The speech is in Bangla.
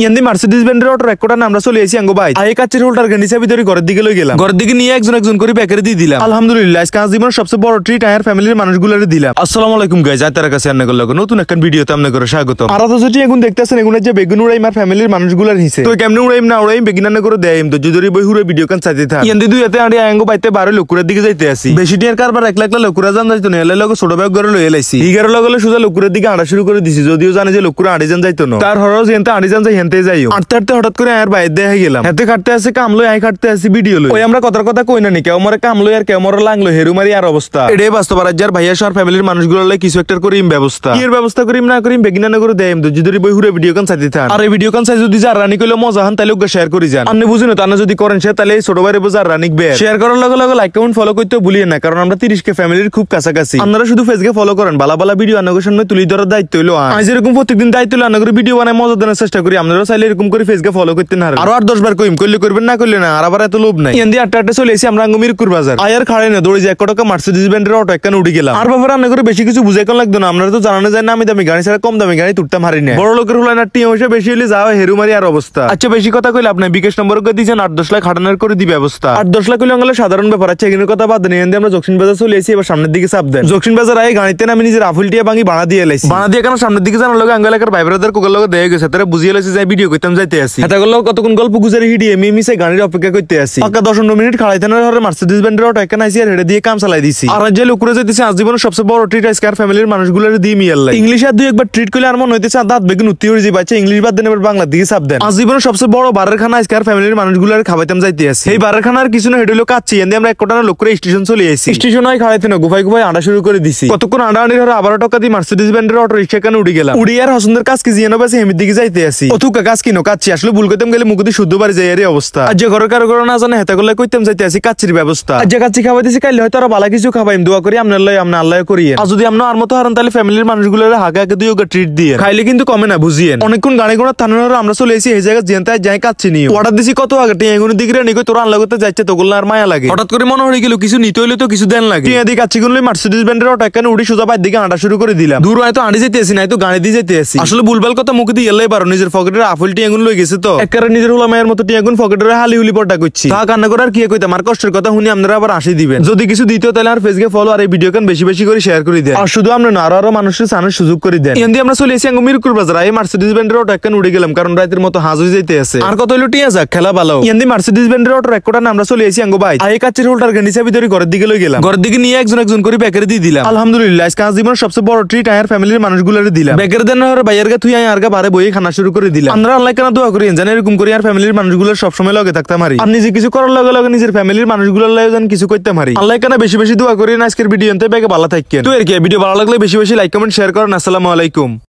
ইয়ান্দি মার্সিডিজ বেন্ডের অটো রেকর্ডার আমরা চলে এসেছি আঙ্গো ভাই আই কাচের হোল্ডার গেন্ডিসা ভিতরে ঘরের দিকে লই গেলাম ঘরের দিকে নিয়ে একজন করে প্যাকেট দিয়ে দিলাম আলহামদুলিল্লাহ আজকে আজ জীবনের সবচেয়ে বড় ট্রিট আয়ার ফ্যামিলির মানুষগুলোরে দিলাম। আসসালামু আলাইকুম গাইস, আপনাদের কাছে আন্নাগর লাগো নতুন একটা ভিডিওতে আপনাদের স্বাগতম। আর তো যেটি এখন দেখতেছেন এগুলো যে বেগুন উড়াইম আর ফ্যামিলির মানুষগুলোর হিসে তো কেমনে উড়াইম না উড়াইম বেগুন না করে দেয়ম তো যদি বই হুরে ভিডিও কান চাইতে থাক ইয়ান্দি দুই এতে আড়ি আঙ্গো বাইতে 12 লোকুরের দিকে যাইতে আসি বেশি টিয়ার কারবার 1 লাখ লোকুরা জান যাইতো না এলে লগো ছোট ব্যাগ করে লই এলাইছি ইগার লগলে সোজা লোকুরের দিকে আড়া শুরু করে দিছি যদিও জানে যে লোকুরা আড়ি জান যাইতো না তার হরজ এনতে আড়ি জান যাই হেনতে যাইও আটতে হঠাৎ করে আর বাইরে দেখে গেলাম হাতে কাটতে আছে কামলো আই কাটতে আছে ভিডিও লই ওই আমরা কথার কথা কই না নি কেউ মরে কামলো আর কেউ মরে লাগলো হেরুমারি আর অবস্থা এটাই বাস্তব রাজ্যের ভাইয়া সর ফ্যামিলির মানুষগুলোর লাই কিছু একটা করিম ব্যবস্থা কি এর ব্যবস্থা করিম না করিম বেগিনা না করে দেয়ম যদি বই হুরে ভিডিও কান চাইতে থাক আর এই ভিডিও কান চাই যদি যা রানি কইলো মজা হান তাহলে ওকে শেয়ার করি যান আপনি বুঝুন তানা যদি করেন সে তাহলে ছোট ভাইরে বোঝার রানিক বে শেয়ার করার লগে লগে লাইক কমেন্ট ফলো করতে ভুলিয়েন না কারণ আমরা 30 কে ফ্যামিলির খুব কাছাকাছি আপনারা শুধু ফেসকে ফলো করেন বালা বালা ভিডিও আনাগোর সামনে তুলি ধরার দায়িত্ব হলো আজ এরকম প্রত্যেকদিন দায়িত্ব হলো আনাগোর ভিডিও বানায় মজা দেওয়ার চেষ্টা করি আপনারা চাইলে এরকম করে ফেসকে ফলো করতে না আর 8-10 বার কইম করলে করবেন না করলে না আর আবার এত লোভ নাই ইয়ান্দি 8টা চলে এসে আমরা আঙ্গো মিরপুর বাজার আয়ার খাড়ে না দৌড়ে যে 1 টাকা মার্সিডিজ বেন্ডের অটো একখানে উঠে গেলাম আর বাবা রান্না করে বেশি কিছু বুঝাই কোন লাগতো না আপনারা তো জানানো যায় না আমি দামি গাড়ি ছাড়া কম দামি গাড়ি তুলতাম হারি না বড় লোকের হলো না টিম হইছে বেশি হলে যাওয়া হেরুমারি আর অবস্থা আচ্ছা বেশি কথা কইলে আপনি বিকাশ নম্বর করে দিয়েছেন 8-10 লাখ হাটানোর করে দি ব্যবস্থা 8-10 লাখ কইলে আঙ্গলে সাধারণ ব্যাপার আছে এগুলোর কথা বাদ দেন ইয়ান্দি আমরা জকসিন বাজার চলে এসেছি এবার সামনের দিকে চাপ দেন জকসিন বাজার আই গাড়িতে আমি নিজের আফুলটিয়া ভাঙি বানা দিয়ে এলাইছি বানা দিয়ে কেন সামনের দিকে জানার লগে আঙ্গলাকার ভাই ব্রাদার কোকল লগে দেয়া গেছে তারা বুঝিয়ে লইছে যে ভিডিও করতাম যাইতে আসি এটা গেল কতক্ষণ গল্প গুজারি হিডি এমএমসে গাড়ির অপেক্ষা করতে আসি পাকা 10-15 মিনিট খাড়াইতে না ধরে মার্সিডিজ বেন্ডের অটো একখানে আইছি আর হেডে দিয়ে কাম চালাই দিছি আর যে লোকরা যাইতেছে আজ জীবনের সবচেয়ে বড় ট্রিট আজকার ফ্যামিলির মানুষগুলোর দিয়ে মিয়াল্লাই ইংলিশ আর দুই একবার ট্রিট করলে আর মন হইতেছে দাঁত বেগুন উত্তি হয়ে যাবে বাচ্চা ইংলিশ বাদ দেন এবার বাংলা দিকে চাপ দেন আজ জীবনের সবচেয়ে বড় বারের খানা আজকার ফ্যামিলির মানুষগুলোর খাবাইতাম যাইতে আসি এই বারের খানার কিছু না হেডে লোক কাচ্ছি এন্দি আমরা 1 কোটা লোক করে স্টেশন চলে আইছি স্টেশন আই খাড়াইতে না গুফাই গুফাই আড়া শুরু করে দিছি কতক্ষণ আড়াআড়ি ধরে আবার টাকা দিয়ে মার্সিডিজ বেন্ডের অটো রিকশা কানে উড়ে গেলাম উড়ি আর হসুন্দর কাজ কি জিয়ানো বাসে হেমির দিকে যাইতে আসি অতুকা কাজ কিনো কাচ্ছি আসলে ভুল করতাম গেলে মুখদি শুদ্ধ বাড়ি যায় এর অবস্থা আজ যে ঘরের কারো না জানে হেতা করলে কইতাম যাইতে আসি কাচ্চির ব্যবস্থা আজ যে কাচ্চি খাওয়াইতেছি কাইলে হয়তো আর বালা কিছু খাবাইম দোয়া করি আপনার লাই আপনি আল্লাহ করিয়েন আর যদি আপনার আর মতো হারান তাহলে ফ্যামিলির মানুষগুলোর হাগে হাগে দুই ওকে ট্রিট দিয়ে খাইলে কিন্তু কমে না বুঝিয়েন অনেকক্ষণ গাড়ি ঘোড়া থানানোর আমরা চলে এসেছি এই জায়গায় জেনতায় যাই কাচ্ছি নিয়ে অর্ডার দিছি কত আগে টিয়াগুনি দিকে নিয়ে তোরা আল্লাহ করতে যাচ্ছে তো গোল্লা আর মায়া লাগে হঠাৎ করে মনে হয়ে গেল কিছু নিতে হইলে তো কিছু দেন লাগে টিয়া দিকে কাচ্ছি গুলো মার্সিডিজ বেন্ডের অটো একখানে উড়ি সোজা বাইর দিকে আঁটা শুরু করে দিলাম দূর হয়তো আঁড়ি যেতে আসি নাই তো গাড়ি দিয়ে যেতে আসি আসলে ভুলভাল কথা মুখে দিয়ে এলাই পারো নিজের পকেটের আফুল টিয়াগুন লই গেছে তো একবারে নিজের হোলা মায়ের মতো টিয়াগুন পকেটের হালি হুলি পড়টা করছি তা কান্না করে আর কি কইতাম আর কষ্টের কথা শুনি আপনারা আবার আসি দিবেন যদি কিছু দিতে তাহলে আর ফেসকে ফলো আর এই ভিডিও কান বেশি বেশি করে শেয়ার করে দেন আর শুধু আমরা না আরো মানুষের জানার সুযোগ করে দেন এন্দি আমরা চলে এসেছি আঙ্গো মিরপুর বাজার এই মার্সিডিজ বেন্ডের অটো একখানে উড়ে গেলাম কারণ রাতের মতো হাজ হয়ে যাইতে আছে আর কত হইলো টিয়া যাক খেলা ভালো এন্দি মার্সিডিজ বেন্ডের অটো রেকর্ডার আমরা চলে এসেছি আঙ্গো ভাই আই কাচের হোল্ডার গেন্ডিসা ভিতরে ঘরের দিকে লই গেলাম ঘরের দিকে নিয়ে একজন করে প্যাকেট দিয়ে দিলাম আলহামদুলিল্লাহ আজকে আজ জীবনের সবচেয়ে বড় ট্রিট আয়ার ফ্যামিলির মানুষগুলোরে দিলাম প্যাকেট দেন আর ভাইয়ের গা তুই আর গা বারে বই খানা শুরু করে দিলাম আমরা আল্লাহ কেন দোয়া করি জানেন এরকম করি আর ফ্যামিলির মানুষগুলোর সব সময় লগে থাকতাম পারি আর নিজে কিছু করার লগে লগে নিজের ফ্যামিলির মানুষগুলোর লাগে জান কিছু করতে পারি আল্লাহ কেন বেশি বেশি দোয়া করি না আজকের ভিডিওতে ব্যাগে ভালো থাকেন তো এর কি ভিডিও ভালো লাগলে বেশি বেশি লাইক কমেন্ট শেয়ার করেন। আসসালামু আলাইকুম।